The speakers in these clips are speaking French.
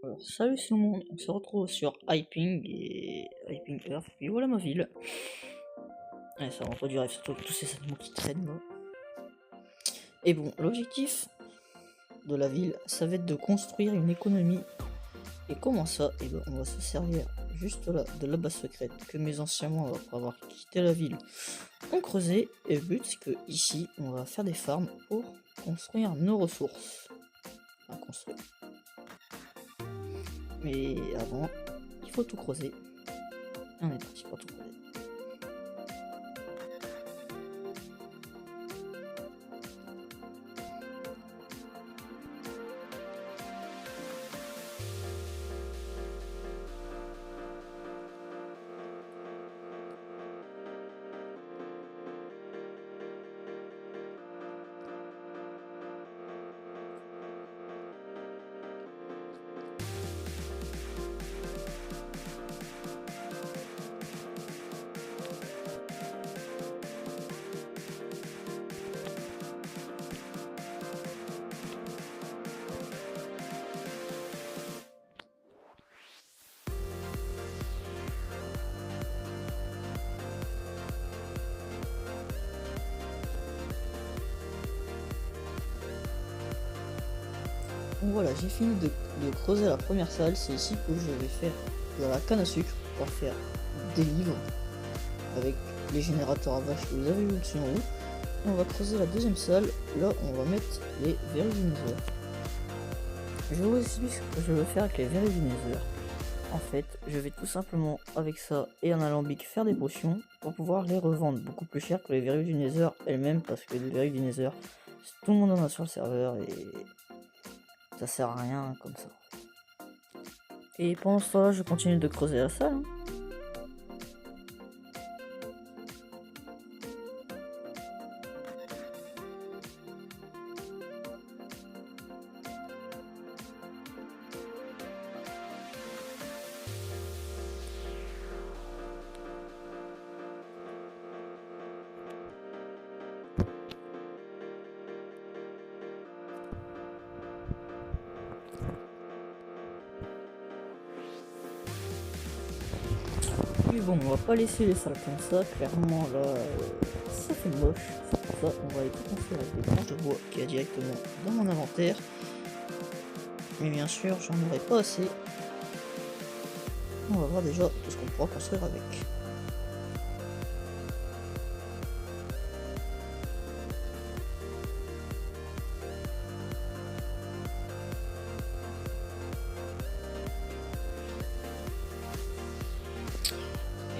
Alors, salut tout le monde, on se retrouve sur Hyping et Hyping Earth, et voilà ma ville. Ouais, ça rend pas du rêve, surtout avec tous ces animaux qui traînent là. Et bon, l'objectif de la ville, ça va être de construire une économie. Et comment ça? Et ben, on va se servir juste là de la base secrète que mes anciens membres, après avoir quitté la ville, ont creusé. Et le but, c'est que ici, on va faire des farms pour construire nos ressources. Enfin, construire. Mais avant, il faut tout creuser. Et on est parti pour tout creuser. Donc voilà, j'ai fini de creuser la première salle. C'est ici que je vais faire de la canne à sucre pour faire des livres avec les générateurs à vaches que vous avez vu au-dessus en haut. Et on va creuser la deuxième salle. Là, on va mettre les verrues du nether. Je vais vous expliquer ce que je veux faire avec les verrues du nether. En fait, je vais tout simplement avec ça et un alambic faire des potions pour pouvoir les revendre beaucoup plus cher que les verrues du nether elles-mêmes, parce que les verrues du nether, tout le monde en a sur le serveur et ça sert à rien comme ça. Et pendant ce temps-là, je continue de creuser la salle. Mais bon, on va pas laisser les salles comme ça, clairement là, ça fait moche. C'est pour ça on va aller tout construire avec des branches de bois qui est directement dans mon inventaire. Mais bien sûr, j'en aurai pas assez. On va voir déjà tout ce qu'on pourra construire avec.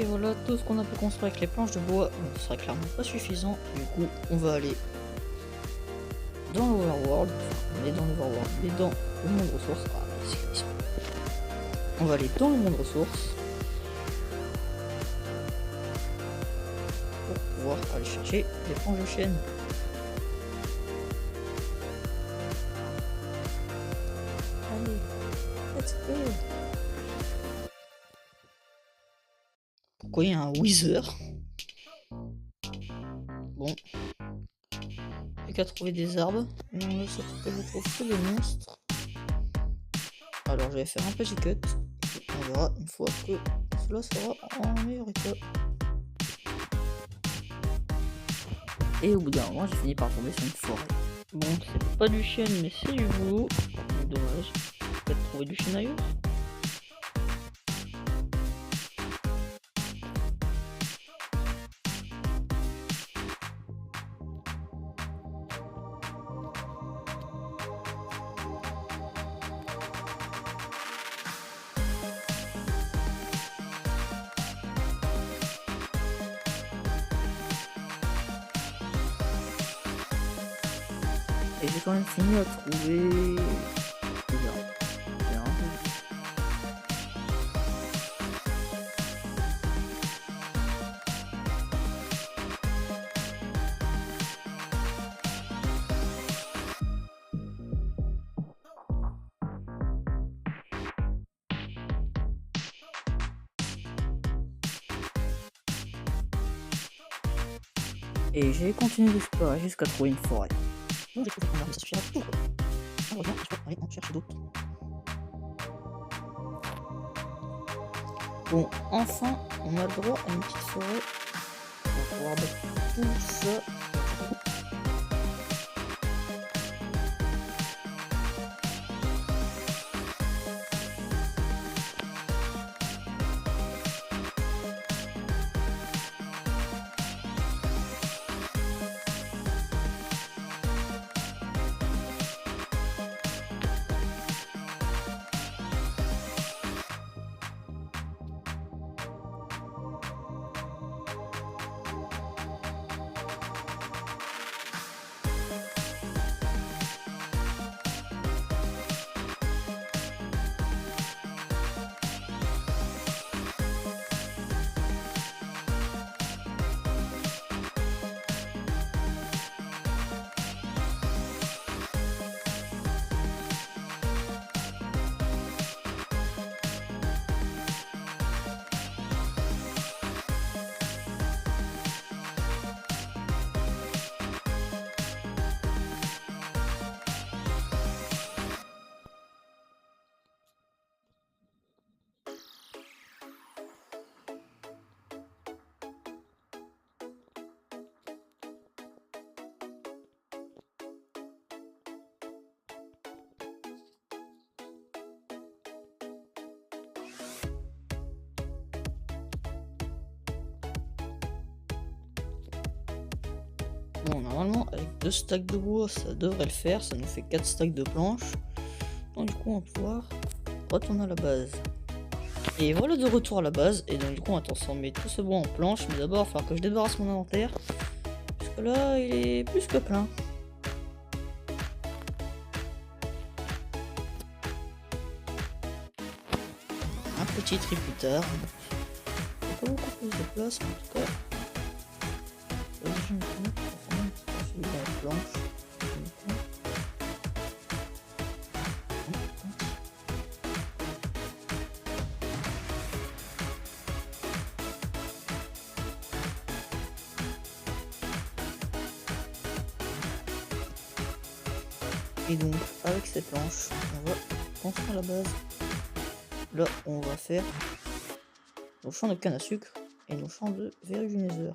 Et voilà tout ce qu'on a pu construire avec les planches de bois. Ce sera clairement pas suffisant. Du coup, on va aller dans l'overworld. On est dans l'overworld, mais dans le monde ressources. On va aller dans le monde ressources pour pouvoir aller chercher les planches de chêne. Allez, let's go. Pourquoi il y a un Wither? Bon. J'ai qu'à trouver des arbres. Mais on va surtout que je trouve que des monstres. Alors je vais faire un petit cut. Et on verra une fois que cela sera en meilleur état. Et au bout d'un moment, j'ai fini par tomber sur une forêt. Bon, c'est pas du chêne, mais c'est du boulot. Dommage. Peut-être trouver du chêne ailleurs. Et j'ai quand même fini à trouver des arbres. C'est un peu... Et j'ai continué d'explorer jusqu'à trouver une forêt. Donc j'ai trouvé un arbre, ça suffira pour tout. Heureusement, je peux aller en chercher d'autres. Bon, enfin, on a le droit à une petite forêt. On va pouvoir mettre tout ça. Bon, normalement, avec 2 stacks de bois, ça devrait le faire. Ça nous fait 4 stacks de planches. Donc, du coup, on va pouvoir retourner à la base. Et voilà de retour à la base. Et donc, du coup, on va transformer tout ce bois en planches. Mais d'abord, il va falloir que je débarrasse mon inventaire. Parce que là, il est plus que plein. Un petit tri plus tard. Pas beaucoup plus de place, mais en tout cas. Je vais transformer un petit peu dans la planche. Et donc, avec ces planches, on va construire la base. Là, on va faire nos champs de canne à sucre et nos champs de verrues du nether.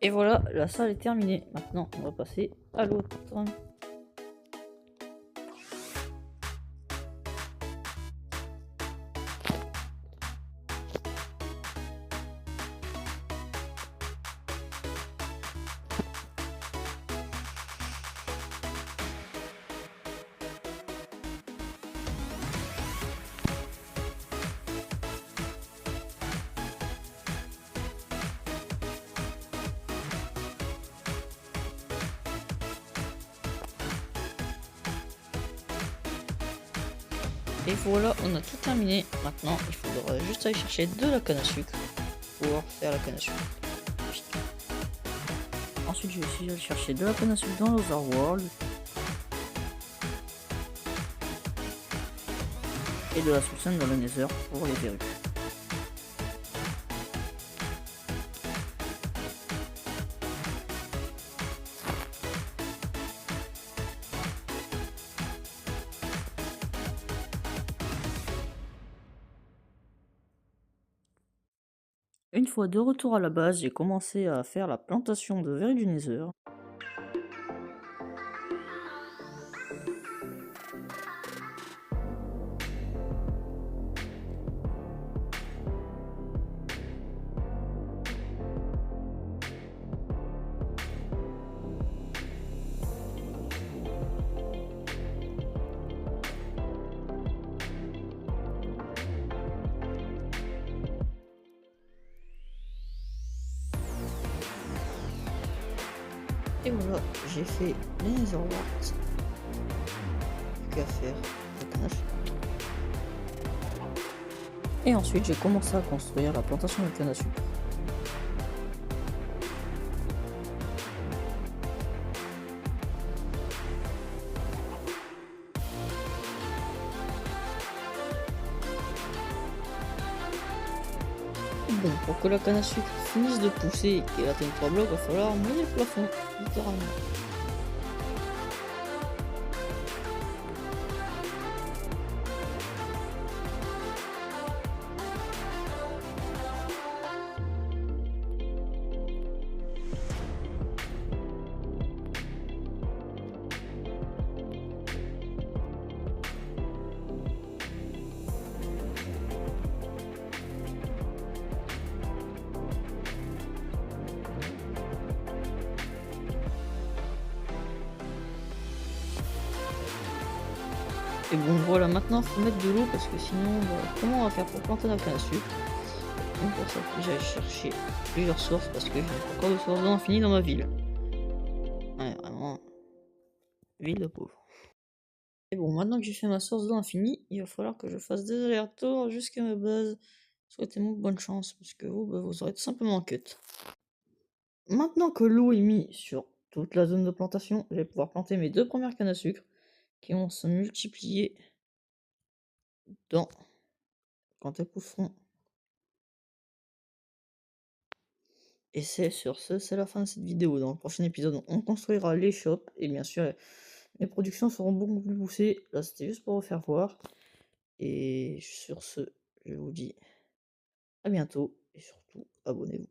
Et voilà, la salle est terminée. Maintenant, on va passer à l'autre. Et voilà, on a tout terminé. Maintenant, il faudra juste aller chercher de la canne à sucre pour faire la canne à sucre. Ensuite, je vais aussi aller chercher de la canne à sucre dans l'Overworld. Et de la soupçonne dans le Nether pour les verrues. Une fois de retour à la base, j'ai commencé à faire la plantation de verrues du Nether. Et voilà, j'ai fait les netherwarts. Plus qu'à faire la canne à sucre. Et ensuite, j'ai commencé à construire la plantation de canne à sucre. Bon, pour que la canne à sucre finisse de pousser et qu'elle atteigne 3 blocs, il va falloir miner le plafond, littéralement. Et bon, voilà, maintenant, faut mettre de l'eau parce que sinon, comment on va faire pour planter la canne à sucre? Donc pour ça, j'ai cherché plusieurs sources parce que j'ai pas encore de sources d'eau infinies dans ma ville. Ouais, vraiment, ville de pauvre. Et bon, maintenant que j'ai fait ma source d'eau infinie, il va falloir que je fasse des allers-retours jusqu'à ma base. Souhaitez-moi bonne chance parce que vous, vous aurez tout simplement un cut. Maintenant que l'eau est mise sur toute la zone de plantation, je vais pouvoir planter mes 2 premières cannes à sucre qui vont se multiplier dans quand elles pousseront. Et c'est sur ce, c'est la fin de cette vidéo. Dans le prochain épisode, on construira les shops et bien sûr, les productions seront beaucoup plus poussées. Là, c'était juste pour vous faire voir. Et sur ce, je vous dis à bientôt et surtout, abonnez-vous.